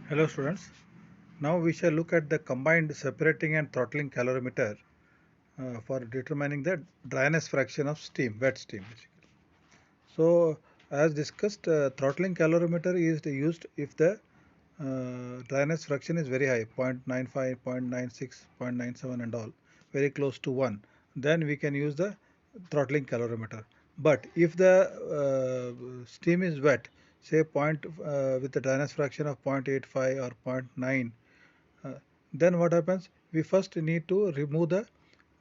Hello students. Now we shall look at the combined separating and throttling calorimeter for determining the dryness fraction of steam, wet steam. So as discussed, throttling calorimeter is used if the dryness fraction is very high, 0.95, 0.96, 0.97 and all, very close to 1. Then we can use the throttling calorimeter. But if the steam is wet, say with the dryness fraction of 0.85 or zero point 0.9, uh, then what happens? We first need to remove the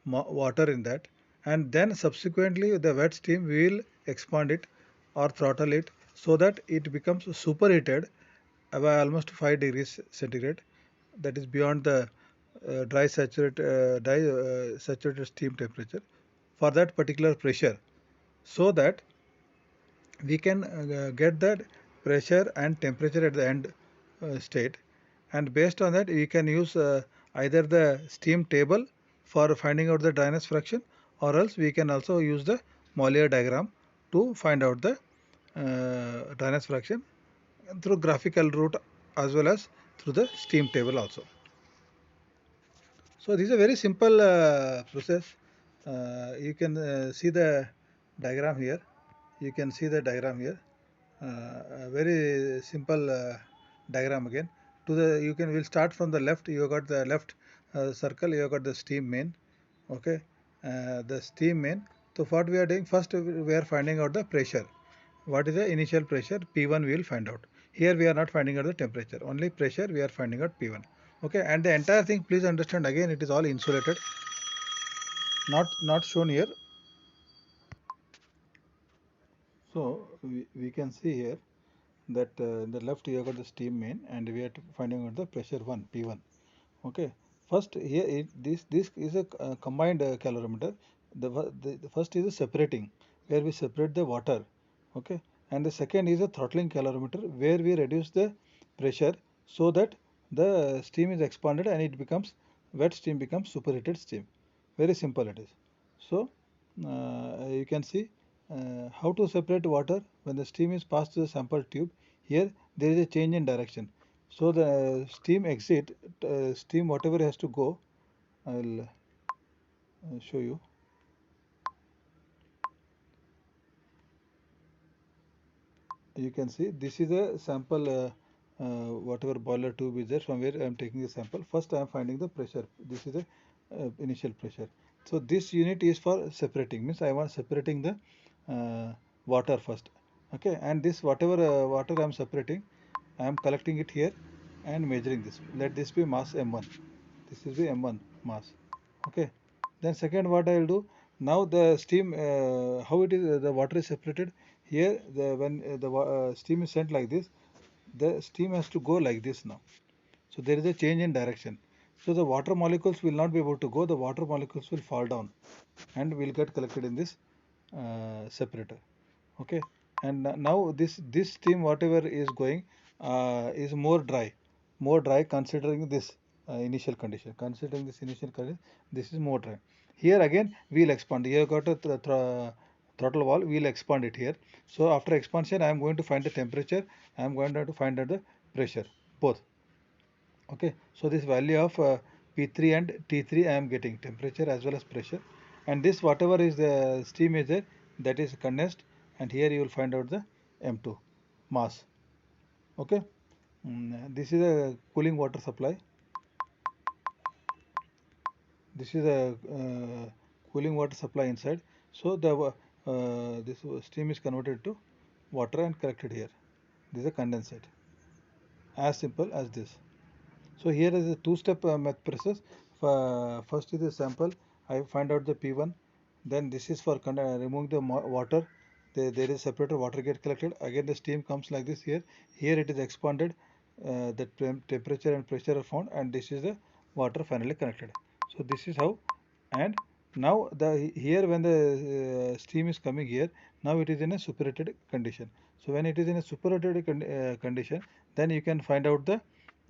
water in that, and then subsequently the wet steam we will expand it or throttle it so that it becomes superheated by almost 5 degrees centigrade, that is beyond the dry saturated steam temperature for that particular pressure, so that we can get that pressure and temperature at the end state, and based on that we can use either the steam table for finding out the dryness fraction, or else we can also use the Mollier diagram to find out the dryness fraction through graphical route as well as through the steam table also. So this is a very simple process. You can see the diagram here. You can see the diagram here. A very simple diagram again. To the you can will start from the left. You got the left circle. You got the steam main. Okay, the steam main. So what we are doing first, we are finding out the pressure. What is the initial pressure? P1 we will find out. Here we are not finding out the temperature. Only pressure we are finding out P1. Okay, and the entire thing, please understand again, it is all insulated, not shown here. So we can see here that in the left you have got the steam main, and we are finding out the pressure 1 P1. Okay, first here this is a combined calorimeter. The first is a separating, where we separate the water. Okay, and the second is a throttling calorimeter, where we reduce the pressure so that the steam is expanded and it becomes wet steam, becomes superheated steam. Very simple it is. So you can see how to separate water when the steam is passed through the sample tube. Here there is a change in direction. So the steam exit, steam whatever has to go, I will show you. You can see this is a sample, whatever boiler tube is there, from where I am taking the sample. First I am finding the pressure. This is the initial pressure. So this unit is for separating, means I want separating the water first. Okay, and this whatever water I am separating, I am collecting it here and measuring this. Let this be mass M1. This is the M1 mass. Okay, then second what I will do, now the steam, how it is, the water is separated. Here the when the steam is sent like this, the steam has to go like this now. So there is a change in direction. So the water molecules will not be able to go. The water molecules will fall down and will get collected in this separator. Okay, and now this steam whatever is going is more dry considering this initial condition. Considering this initial condition, this is more dry. Here again we'll expand. Here got a throttle valve. We'll expand it here. So after expansion, I am going to find the temperature. I am going to find out the pressure, both. Okay, so this value of P3 and T3 I am getting temperature as well as pressure, and this whatever is the steam is there, that is condensed, and here you will find out the M2 mass. Okay, this is a cooling water supply. This is a cooling water supply inside. So the this steam is converted to water and collected here. This is a condensate. As simple as this. So here is a two-step math process. First is the sample. I find out the P1. Then this is for removing the water. There is separator, water get collected. Again the steam comes like this here. Here it is expanded. The temperature and pressure are found, and this is the water finally connected. So this is how. And now the here when the steam is coming here, now it is in a superheated condition. So when it is in a superheated condition, then you can find out the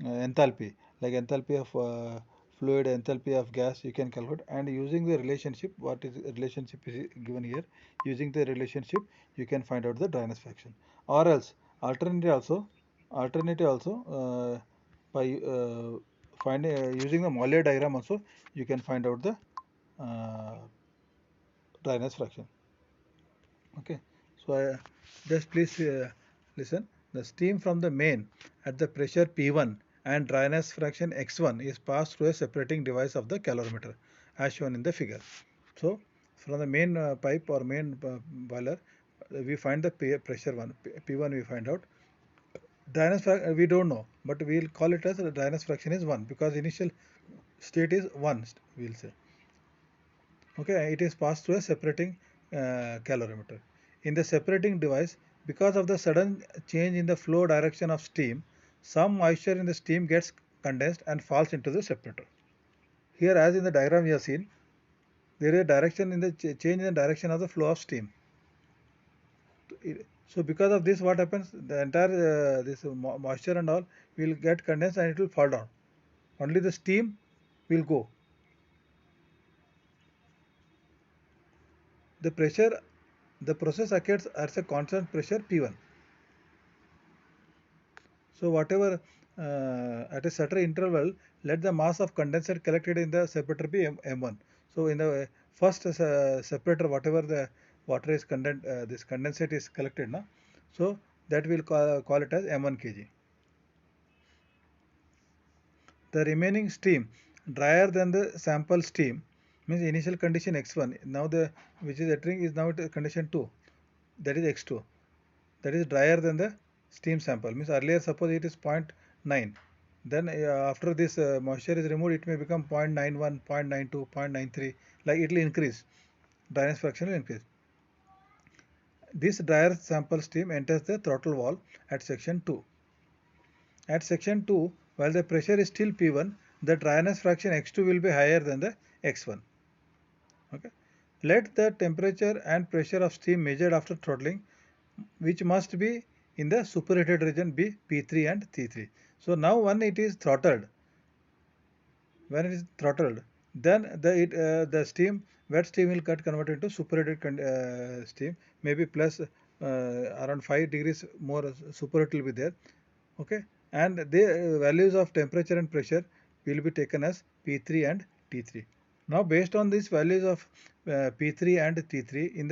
enthalpy, like enthalpy of fluid, enthalpy of gas, you can calculate, and using the relationship, what is the relationship is given here, using the relationship you can find out the dryness fraction. Or else alternative also, by finding using the Moller diagram also you can find out the dryness fraction. Okay, so just please listen. The steam from the main at the pressure P1 and dryness fraction X1 is passed through a separating device of the calorimeter as shown in the figure. So from the main pipe or main boiler we find the pressure one P1 we find out. Dryness we don't know, but we'll call it as the dryness fraction is 1 because initial state is 1 we'll say. Okay, it is passed through a separating calorimeter. In the separating device, because of the sudden change in the flow direction of steam, some moisture in the steam gets condensed and falls into the separator. Here, as in the diagram you have seen, there is a direction in the change in the direction of the flow of steam. So because of this, what happens? The entire this moisture and all will get condensed and it will fall down. Only the steam will go. The pressure, the process occurs at a constant pressure P1. So whatever at a certain interval, let the mass of condensate collected in the separator be M1. So in the first separator, whatever the water is this condensate is collected, na? So that will call it as M1 kg. The remaining steam drier than the sample steam means initial condition X1. Now the which is entering is now at condition 2, that is X2. That is drier than the steam sample means earlier suppose it is 0.9, then after this moisture is removed it may become 0.91, 0.92, 0.93, like it will increase, dryness fraction will increase. This drier sample steam enters the throttle valve at section 2. At section 2, while the pressure is still P1, the dryness fraction X2 will be higher than the X1. Okay. Let the temperature and pressure of steam measured after throttling, which must be in the superheated region, be P3 and T3. So now when it is throttled, then the steam, wet steam will get converted into superheated steam, maybe plus around 5 degrees more superheat will be there. Okay, and the values of temperature and pressure will be taken as P3 and T3. Now based on these values of P3 and T3 in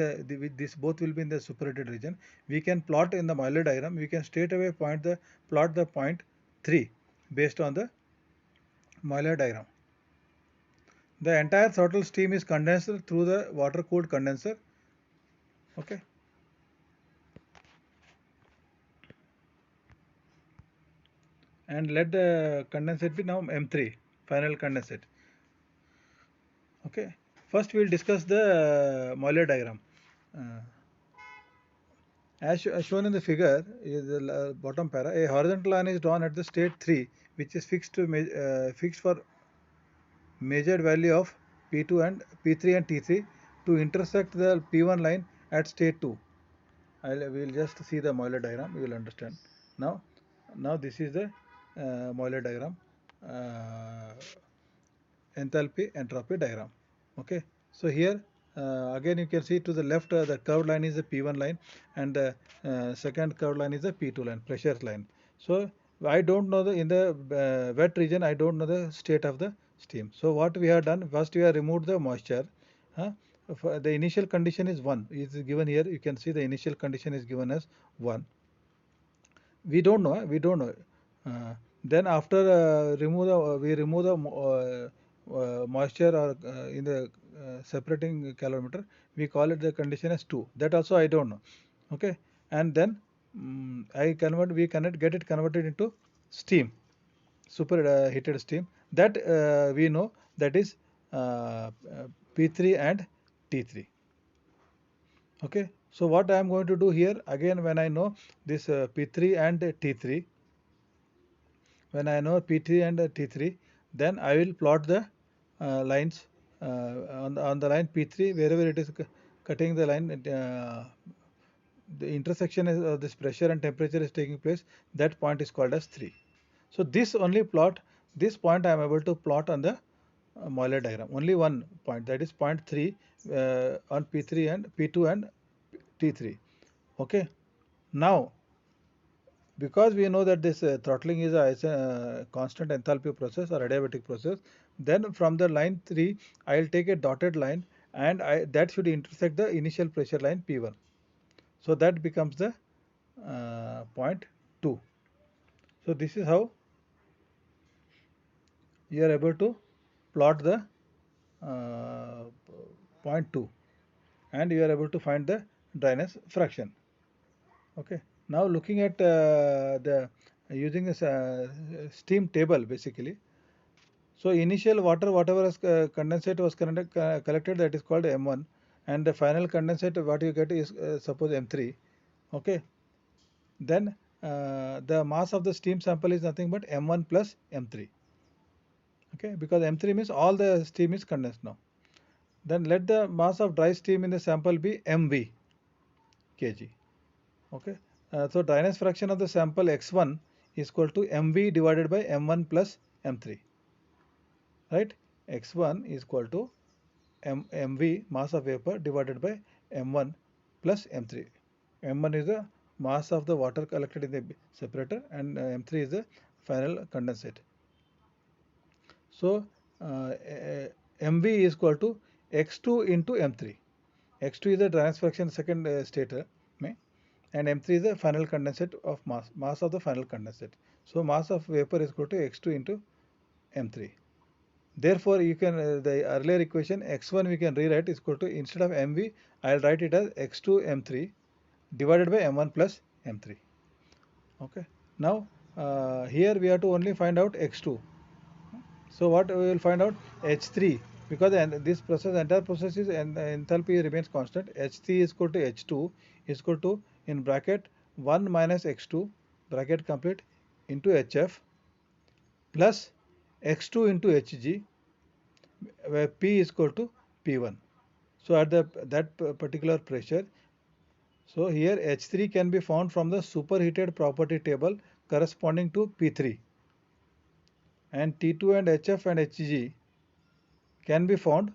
this both will be in the superheated region, we can plot in the Euler diagram, we can straight away plot the point 3 based on the Euler diagram. The entire throttle steam is condensed through the water cooled condenser. Okay. And let the condensate be now M3, final condensate. Okay. First we will discuss the Euler diagram. Uh, as shown in the figure is the bottom para, a horizontal line is drawn at the state 3 which is fixed for measured value of P2 and P3 and T3 to intersect the P1 line at state 2. We will just see the Euler diagram, you will understand. Now this is the Euler diagram, uh, enthalpy entropy diagram. Okay, so here again you can see to the left the curved line is the P1 line and the second curved line is the P2 line, pressure line. So I don't know in the wet region I don't know the state of the steam. So what we have done, first we have removed the moisture. Huh? The initial condition is 1 is given here, you can see the initial condition is given as 1. We don't know. Then after we remove the moisture or in the separating calorimeter, we call it the condition as 2. That also I don't know. Okay, and then we cannot get it converted into steam, super heated steam, that we know, that is P3 and T3. Okay, so what I am going to do here again, when I know this P3 and T3, when I know P3 and T3, then I will plot the lines on the line P3 wherever it is cutting the line, the intersection is this pressure and temperature is taking place, that point is called as 3. So this only plot, this point I am able to plot on the Euler diagram, only one point, that is point 3 on P3 and P2 and T3. Okay, now because we know that this throttling is a constant enthalpy process or adiabatic process, then from the line 3 I will take a dotted line, and that should intersect the initial pressure line P1. So that becomes the point 2. So this is how you are able to plot the uh, point 2, and you are able to find the dryness fraction. Okay. Now looking at the using this steam table basically. So initial water, whatever is condensate was collected, that is called M1, and the final condensate what you get is suppose M3. Okay. Then the mass of the steam sample is nothing but M1 plus M3. Okay, because M3 means all the steam is condensed now. Then let the mass of dry steam in the sample be MV kg. Okay, so dryness fraction of the sample X1 is equal to MV divided by M1 plus M3. Right? X1 is equal to MV mass of vapor divided by M1 plus M3. M1 is the mass of the water collected in the separator, and M3 is the final condensate. So MV is equal to X2 into M3. X2 is the dryness fraction second stator, and M3 is the final condensate of mass of the final condensate. So mass of vapor is equal to X2 into M3. Therefore, you can the earlier equation X1 we can rewrite is equal to, instead of MV, I will write it as X2 M3 divided by M1 plus M3. Okay. Now here we have to only find out X2. So what we will find out? H3, because this process, entire process is, and enthalpy remains constant. H3 is equal to H2 is equal to, in bracket, 1 minus X2 bracket complete into HF plus X2 into Hg, where P is equal to P1. So at that particular pressure, so here H3 can be found from the superheated property table corresponding to P3, and T2 and HF and Hg can be found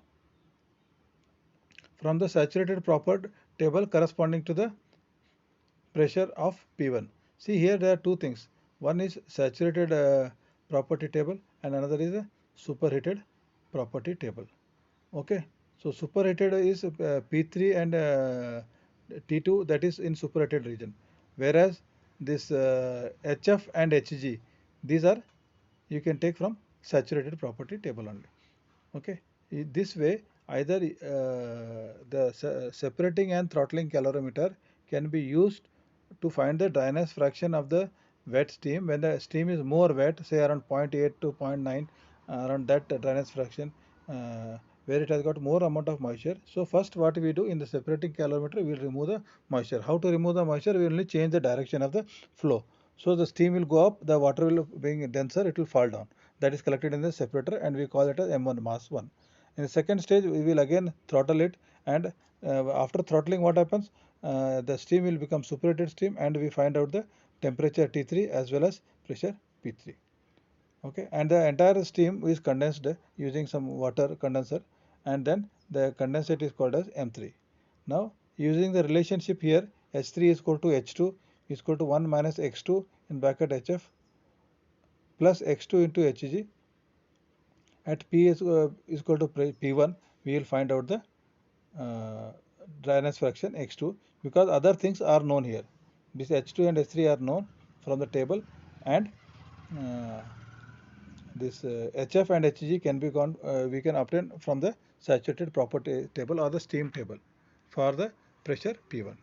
from the saturated property table corresponding to the pressure of P1. See, here there are two things. One is saturated property table, and another is a superheated property table. Okay. So superheated is P3 and T2, that is in superheated region. Whereas this HF and Hg, these are, you can take from saturated property table only. Okay. This way, either the separating and throttling calorimeter can be used to find the dryness fraction of the wet steam when the steam is more wet, say around 0.8 to zero point 0.9, around that dryness fraction, where it has got more amount of moisture. So first what we do in the separating calorimeter, we will remove the moisture. How to remove the moisture? We will only change the direction of the flow. So the steam will go up, the water will being denser, it will fall down. That is collected in the separator, and we call it as M1 mass 1. In the second stage, we will again throttle it, and after throttling, what happens? The steam will become superheated steam, and we find out the temperature T3 as well as pressure P3. Okay, and the entire steam is condensed using some water condenser, and then the condensate is called as M3. Now, using the relationship here, H3 is equal to H2 is equal to 1 minus X2 in bracket HF plus X2 into Hg. At P is equal to P1, we will find out the uh, dryness fraction X2, because other things are known here. This H2 and H3 are known from the table, and uh, this HF and Hg can be we can obtain from the saturated property table or the steam table for the pressure P1.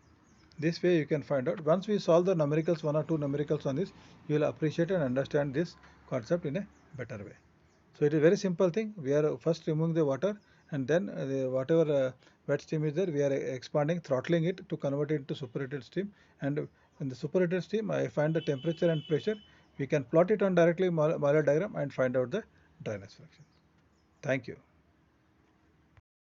This way you can find out. Once we solve the numericals, one or two numericals on this, you will appreciate and understand this concept in a better way. So it is a very simple thing. We are first removing the water, and then whatever wet steam is there, we are expanding, throttling it to convert it into superheated steam. And in the superheated steam, I find the temperature and pressure. We can plot it on directly Euler diagram and find out the dryness fraction. Thank you.